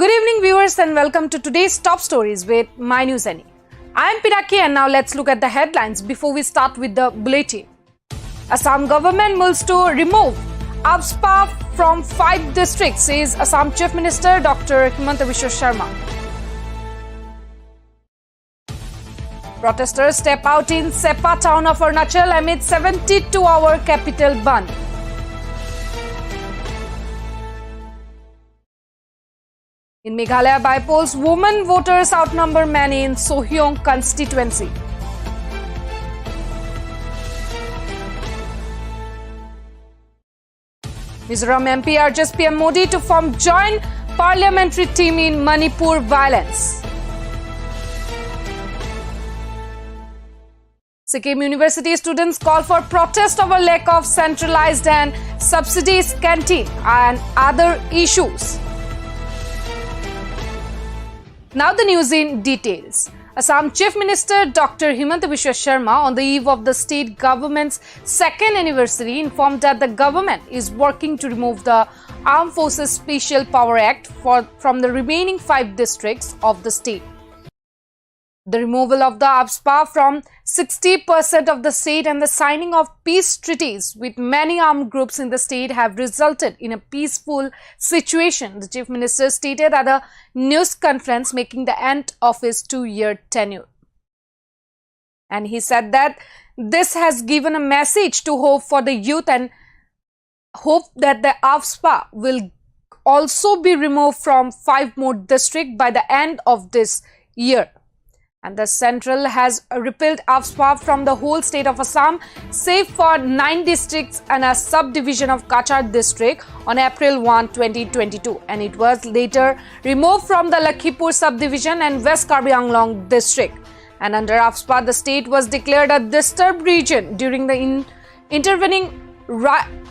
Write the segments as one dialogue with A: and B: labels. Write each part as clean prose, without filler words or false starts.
A: Good evening viewers and welcome to today's top stories with MyNewsNE. I am Pinaki and now let's look at the headlines before we start with the bulletin. Assam government moves to remove hotspot from 5 districts, says Assam Chief Minister Dr. 𝐋𝐈𝐕𝐄 Sharma. Protesters step out in Sepa town of Arunachal amid 72-hour capital ban. In Meghalaya by-polls, women voters outnumber men in Sohyong constituency. Mizoram MP urges PM Modi to form joint parliamentary team in Manipur violence. Sikkim University students call for protest over lack of centralized and subsidized canteen and other issues. Now the news in details. Assam Chief Minister Dr. 𝐋𝐈𝐕𝐄 Sharma, on the eve of the state government's 2nd anniversary, informed that the government is working to remove the Armed Forces Special Power Act from the remaining 5 districts of the state. The removal of the hotspot from 60% of the state and the signing of peace treaties with many armed groups in the state have resulted in a peaceful situation, the Chief Minister stated at a news conference marking the end of his 2-year tenure. And he said that this has given a message to hope for the youth and hope that the hotspot will also be removed from 5 more districts by the end of this year. And the central has repealed hotspot from the whole state of Assam, save for 9 districts and a subdivision of 𝐻𝐈𝐕𝐄 district on April 1, 2022. And it was later removed from the Lakhipur subdivision and West Karbi Anglong district. And under hotspot, the state was declared a disturbed region during the intervening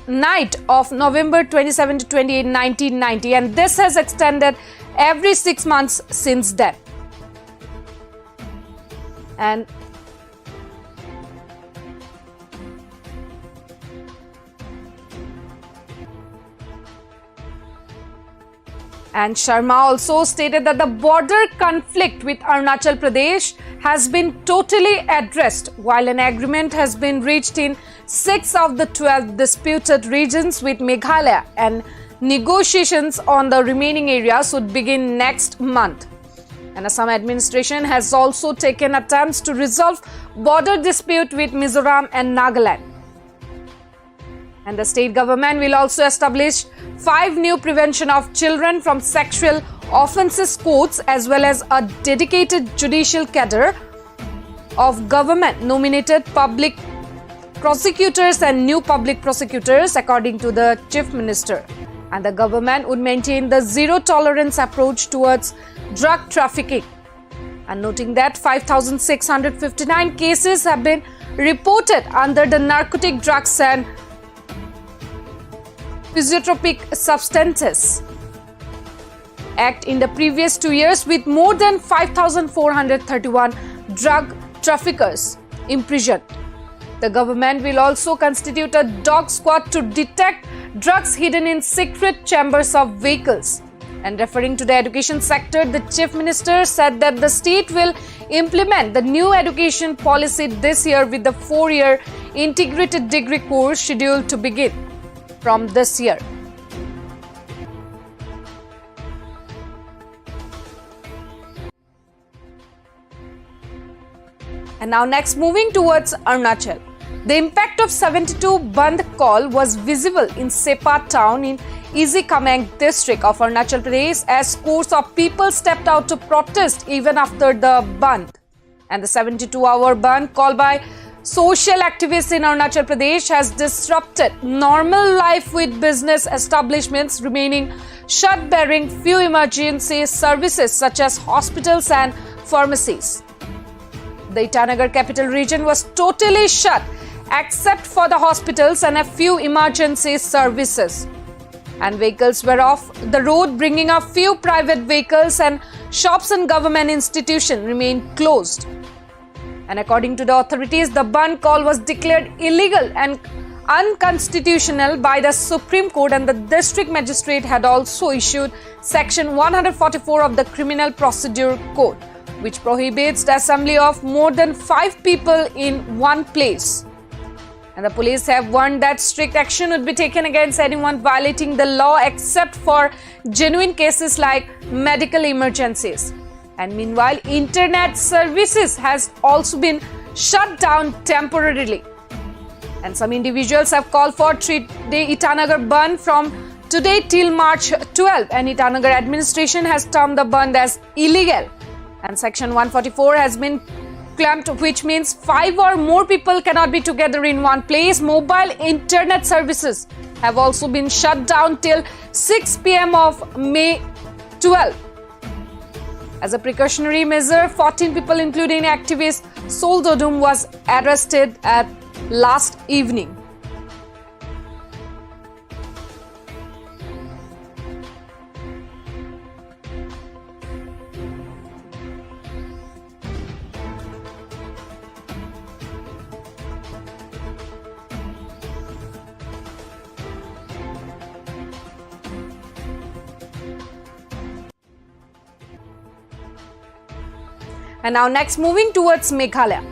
A: night of November 27 to 28, 1990. And this has extended every 6 months since then. And Sharma also stated that the border conflict with Arunachal Pradesh has been totally addressed, while an agreement has been reached in 6 of the 12 disputed regions with Meghalaya, and negotiations on the remaining areas would begin next month. And Assam administration has also taken attempts to resolve border dispute with Mizoram and Nagaland. And the state government will also establish 5 new prevention of children from sexual offences courts, as well as a dedicated judicial cadre of government nominated public prosecutors and new public prosecutors, according to the Chief Minister. And the government would maintain the zero tolerance approach towards drug trafficking. And noting that 5,659 cases have been reported under the Narcotic Drugs and Physiotropic Substances Act in the previous 2 years, with more than 5,431 drug traffickers imprisoned. The government will also constitute a dog squad to detect drugs hidden in secret chambers of vehicles. And referring to the education sector, the Chief Minister said that the state will implement the new education policy this year, with the 4-year integrated degree course scheduled to begin from this year. And now next, moving towards Arunachal. The impact of 72 Bandh call was visible in Sepa town in 𝐻𝐈𝐕𝐄 district of Arunachal Pradesh, as scores of people stepped out to protest even after the Bandh. And the 72-hour Bandh called by social activists in Arunachal Pradesh has disrupted normal life, with business establishments remaining shut, barring few emergency services such as hospitals and pharmacies. The Itanagar capital region was totally shut except for the hospitals and a few emergency services. And vehicles were off the road, bringing a few private vehicles, and shops and government institutions remained closed. And according to the authorities, the Bandh call was declared illegal and unconstitutional by the Supreme Court, and the district magistrate had also issued Section 144 of the Criminal Procedure Code, which prohibits the assembly of more than 5 people in one place. And the police have warned that strict action would be taken against anyone violating the law except for genuine cases like medical emergencies. And meanwhile, internet services has also been shut down temporarily. And some individuals have called for 3-day Itanagar ban from today till March 12. And Itanagar administration has termed the ban as illegal. And Section 144 has been clamped, which means 5 or more people cannot be together in one place. Mobile internet services have also been shut down till 6 p.m. of May 12. As a precautionary measure, 14 people, including activist Sol Dodum, was arrested at last evening. And now next, moving towards Meghalaya.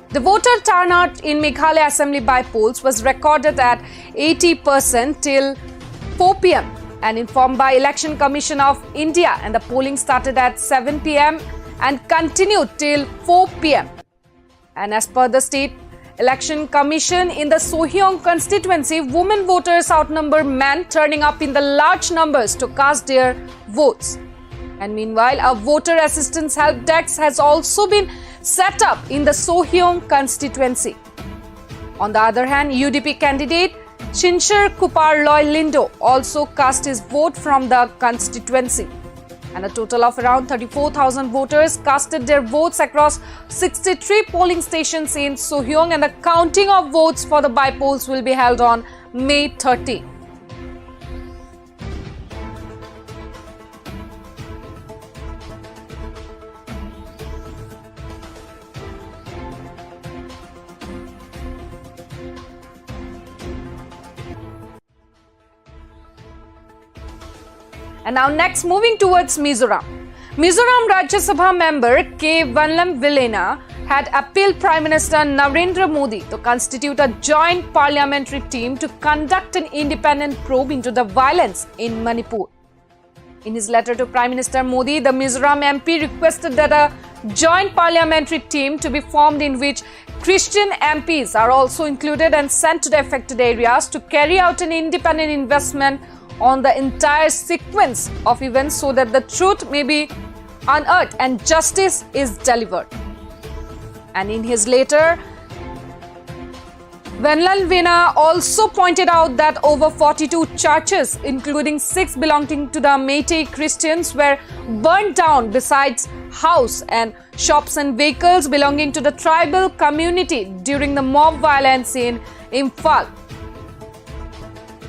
A: The voter turnout in Meghalaya Assembly by polls was recorded at 80% till 4 p.m. and informed by Election Commission of India, and the polling started at 7 p.m. and continued till 4 p.m. And as per the State Election Commission, in the Sohyong constituency, women voters outnumber men, turning up in the large numbers to cast their votes. And meanwhile, a voter assistance help desk has also been set up in the Sohyong constituency. On the other hand, UDP candidate Chinchar Kuparloy Lindo also cast his vote from the constituency. And a total of around 34,000 voters casted their votes across 63 polling stations in Sohyong, and the counting of votes for the by-polls will be held on May 30. And now next, moving towards Mizoram. Mizoram Rajya Sabha member 𝐋𝐈𝐕𝐄 had appealed Prime Minister Narendra Modi to constitute a joint parliamentary team to conduct an independent probe into the violence in Manipur. In his letter to Prime Minister Modi, the Mizoram MP requested that a joint parliamentary team to be formed in which Christian MPs are also included and sent to the affected areas to carry out an independent investment on the entire sequence of events so that the truth may be unearthed and justice is delivered. And in his letter, 𝐻𝐈𝐕𝐄 also pointed out that over 42 churches, including 6 belonging to the Meitei Christians, were burnt down, besides house and shops and vehicles belonging to the tribal community during the mob violence in Imphal.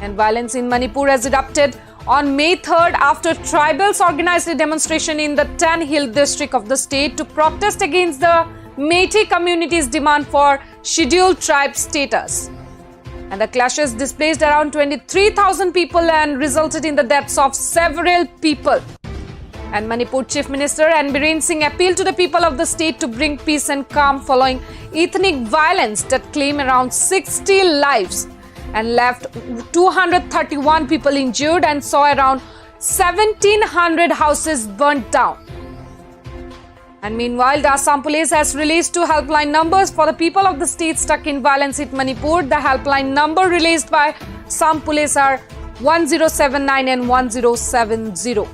A: And violence in Manipur has erupted on May 3rd after tribals organized a demonstration in the Tan Hill district of the state to protest against the Meitei community's demand for scheduled tribe status. And the clashes displaced around 23,000 people and resulted in the deaths of several people. And Manipur Chief Minister Biren Singh appealed to the people of the state to bring peace and calm following ethnic violence that claimed around 60 lives and left 231 people injured and saw around 1,700 houses burnt down. And meanwhile, the Assam police has released 2 helpline numbers for the people of the state stuck in violence in Manipur. The helpline number released by Assam police are 1079 and 1070.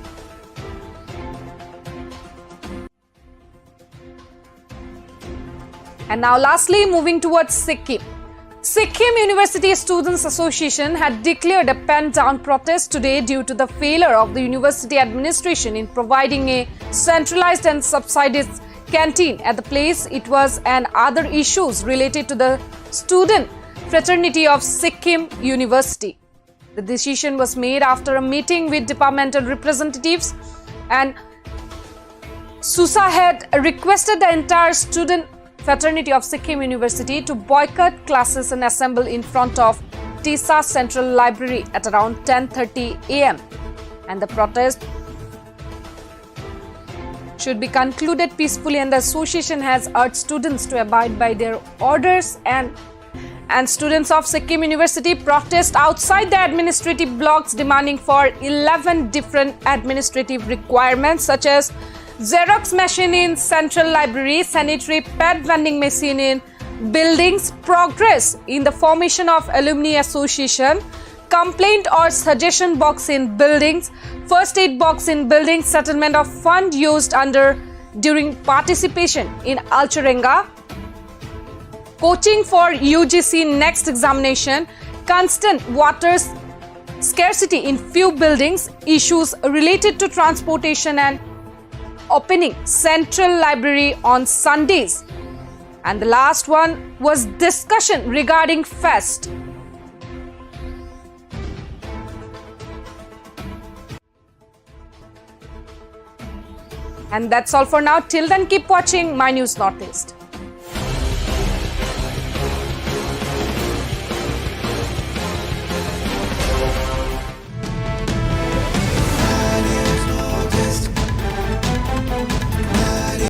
A: And now lastly, moving towards Sikkim. Sikkim University Students Association had declared a pen-down protest today due to the failure of the university administration in providing a centralized and subsidized canteen at the place it was, and other issues related to the student fraternity of Sikkim University. The decision was made after a meeting with departmental representatives, and SUSA had requested the entire student fraternity of Sikkim University to boycott classes and assemble in front of Tisa Central Library at around 10:30 a.m. and the protest should be concluded peacefully, and the association has urged students to abide by their orders. And students of Sikkim University protest outside the administrative blocks demanding for 11 different administrative requirements such as Xerox machine in Central Library, sanitary pad vending machine in buildings, progress in the formation of alumni association, complaint or suggestion box in buildings, first aid box in buildings, settlement of fund used during participation in Alcharenga, coaching for UGC next examination, constant water scarcity in few buildings, issues related to transportation, and opening Central Library on Sundays. And the last one was discussion regarding fest. And that's all for now. Till then, keep watching My News Northeast.